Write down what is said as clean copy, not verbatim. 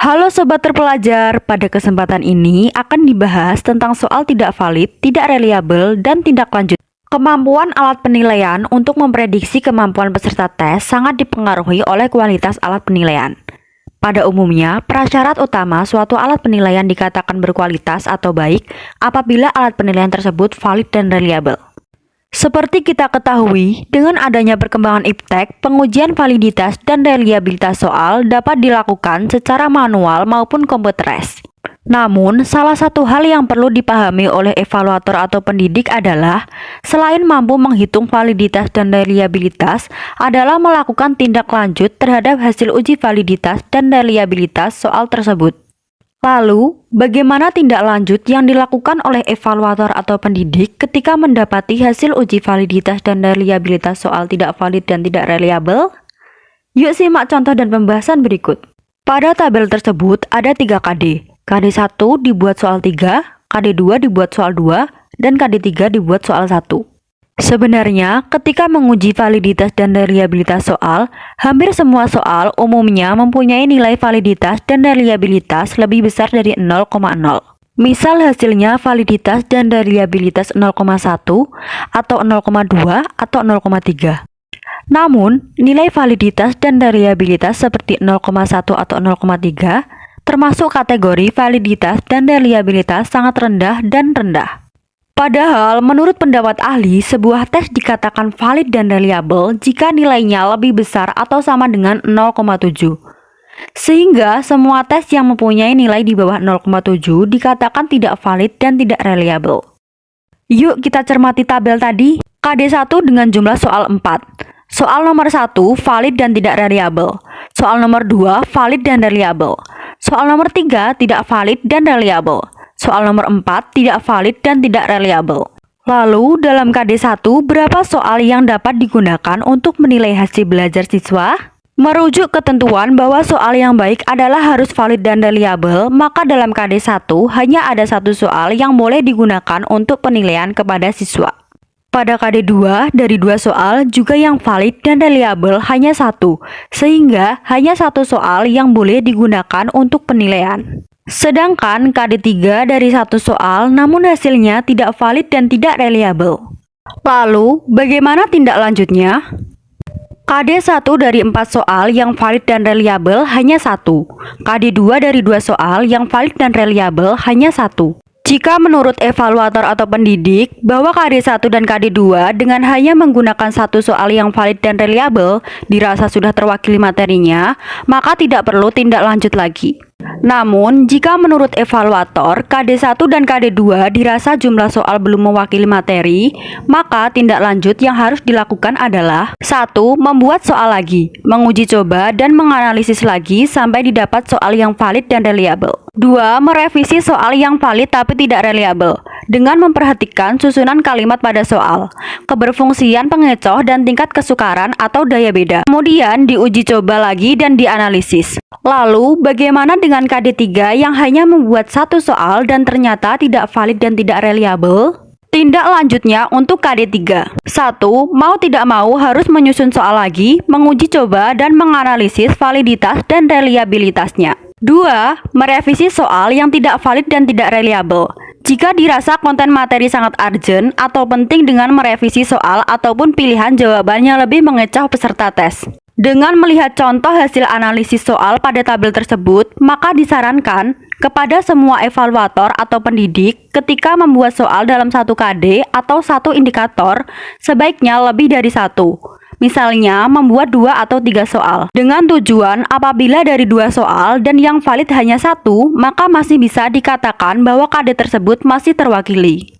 Halo Sobat Terpelajar, pada kesempatan ini akan dibahas tentang soal tidak valid, tidak reliable, dan tindak lanjut. Kemampuan alat penilaian untuk memprediksi kemampuan peserta tes sangat dipengaruhi oleh kualitas alat penilaian. Pada umumnya, prasyarat utama suatu alat penilaian dikatakan berkualitas atau baik apabila alat penilaian tersebut valid dan reliable. Seperti kita ketahui, dengan adanya perkembangan iptek, pengujian validitas dan reliabilitas soal dapat dilakukan secara manual maupun komputerized. Namun, salah satu hal yang perlu dipahami oleh evaluator atau pendidik adalah, selain mampu menghitung validitas dan reliabilitas, adalah melakukan tindak lanjut terhadap hasil uji validitas dan reliabilitas soal tersebut. Lalu, bagaimana tindak lanjut yang dilakukan oleh evaluator atau pendidik ketika mendapati hasil uji validitas dan reliabilitas soal tidak valid dan tidak reliable? Yuk simak contoh dan pembahasan berikut. Pada tabel tersebut ada 3 KD. KD1 dibuat soal 3, KD2 dibuat soal 2, dan KD3 dibuat soal 1. Sebenarnya, ketika menguji validitas dan reliabilitas soal, hampir semua soal umumnya mempunyai nilai validitas dan reliabilitas lebih besar dari 0,0. Misal hasilnya validitas dan reliabilitas 0,1 atau 0,2 atau 0,3. Namun, nilai validitas dan reliabilitas seperti 0,1 atau 0,3 termasuk kategori validitas dan reliabilitas sangat rendah dan rendah. Padahal, menurut pendapat ahli, sebuah tes dikatakan valid dan reliable jika nilainya lebih besar atau sama dengan 0,7. Sehingga, semua tes yang mempunyai nilai di bawah 0,7 dikatakan tidak valid dan tidak reliable. Yuk kita cermati tabel tadi. KD1 dengan jumlah soal 4. Soal nomor 1 valid dan tidak reliable. Soal nomor 2 valid dan reliable. Soal nomor 3 tidak valid dan reliable. Soal nomor 4 tidak valid dan tidak reliable. Lalu, dalam KD1, berapa soal yang dapat digunakan untuk menilai hasil belajar siswa? Merujuk ketentuan bahwa soal yang baik adalah harus valid dan reliable, maka dalam KD1 hanya ada 1 soal yang boleh digunakan untuk penilaian kepada siswa. Pada KD2, dari 2 soal juga yang valid dan reliable hanya 1, sehingga hanya 1 soal yang boleh digunakan untuk penilaian. Sedangkan KD3 dari 1 soal namun hasilnya tidak valid dan tidak reliable. Lalu, bagaimana tindak lanjutnya? KD1 dari 4 soal yang valid dan reliable hanya 1. KD2 dari 2 soal yang valid dan reliable hanya 1. Jika menurut evaluator atau pendidik bahwa KD1 dan KD2 dengan hanya menggunakan 1 soal yang valid dan reliable dirasa sudah terwakili materinya, maka tidak perlu tindak lanjut lagi. Namun, jika menurut evaluator KD1 dan KD2 dirasa jumlah soal belum mewakili materi, maka tindak lanjut yang harus dilakukan adalah 1. Membuat soal lagi, menguji coba dan menganalisis lagi sampai didapat soal yang valid dan reliable. 2. Merevisi soal yang valid tapi tidak reliable dengan memperhatikan susunan kalimat pada soal, keberfungsian pengecoh dan tingkat kesukaran atau daya beda. Kemudian diuji coba lagi dan dianalisis. Lalu, bagaimana dengan KD3 yang hanya membuat 1 soal dan ternyata tidak valid dan tidak reliable? Tindak lanjutnya untuk KD3. 1. Mau tidak mau harus menyusun soal lagi, menguji coba dan menganalisis validitas dan reliabilitasnya. 2. Merevisi soal yang tidak valid dan tidak reliable. Jika dirasa konten materi sangat urgent atau penting dengan merevisi soal ataupun pilihan jawaban yang lebih mengecoh peserta tes. Dengan melihat contoh hasil analisis soal pada tabel tersebut, maka disarankan kepada semua evaluator atau pendidik ketika membuat soal dalam 1 KD atau 1 indikator, sebaiknya lebih dari 1. Misalnya, membuat 2 atau 3 soal. Dengan tujuan apabila dari 2 soal dan yang valid hanya 1, maka masih bisa dikatakan bahwa KD tersebut masih terwakili.